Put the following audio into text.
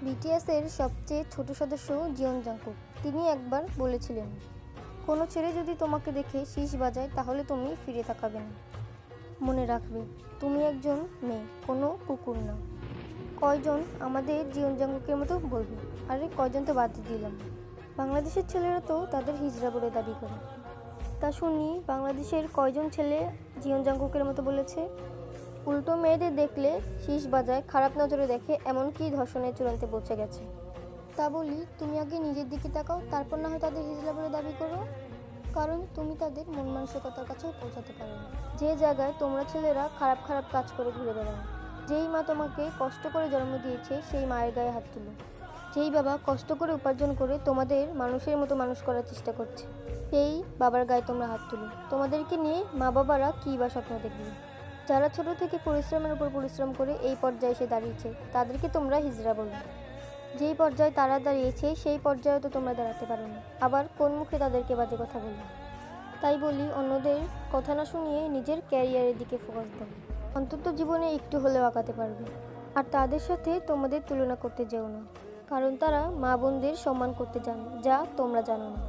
বিটিএসের সবচেয়ে ছোট সদস্য জিয়ং জাংকুক। তিনি একবার বলেছিলেন, কোনো ছেলে যদি তোমাকে দেখে শীষ বাজায় তাহলে তুমি ফিরে তাকাবে না। মনে রাখবে, তুমি একজন মেয়ে, কোনো কুকুর না। কয়জন আমাদের জিয়ং জাংকুকের মতো বলবে? আরে কয়জন তো বাদ দিলাম। বাংলাদেশের ছেলেরা তো তাদের হিজড়া বলে দাবি করে। তা শুনি বাংলাদেশের কয়জন ছেলে জিয়ং জাংকুকের মতো বলেছে? উল্টো মেয়েদের দেখলে শীষ বাজায়, খারাপ নজরে দেখে, এমনকি ধর্ষণের চূড়ান্তে পৌঁছে গেছে। তা বলি, তুমি আগে নিজের দিকে তাকাও, তারপর না হয় তাদের হিজড়া বলে দাবি করো। কারণ তুমি তাদের মন মানসিকতার কাছেও পৌঁছাতে পারো না। যে জায়গায় তোমরা ছেলেরা খারাপ খারাপ কাজ করে ঘুরে বেড়াও। যেই মা তোমাকে কষ্ট করে জন্ম দিয়েছে সেই মায়ের গায়ে হাত তুলো। যেই বাবা কষ্ট করে উপার্জন করে তোমাদের মানুষের মতো মানুষ করার চেষ্টা করছে, সেই বাবার গায়ে তোমরা হাত তুলো। তোমাদেরকে নিয়ে মা বাবারা কী বা স্বপ্ন দেখবে? যারা ছোট থেকে পরিশ্রমের উপর পরিশ্রম করে এই পর্যায়ে এসে দাঁড়িয়েছে, তাদেরকে তোমরা হিজড়া বলো। যেই পর্যায়ে তারা দাঁড়িয়েছে সেই পর্যায়ে তো তোমরা দাঁড়াতে পারো না, আবার কোন মুখে তাদেরকে বাজে কথা বলো? তাই বলি, অন্যদের কথা না শুনিয়ে নিজের ক্যারিয়ারের দিকে ফোকাস দাও। অন্তত জীবনে একটু হলেও আগাতে পারবে। আর তাদের সাথে তোমাদের তুলনা করতে যেও না, কারণ তারা মা বোনদের সম্মান করতে জানে, যা তোমরা জানো না।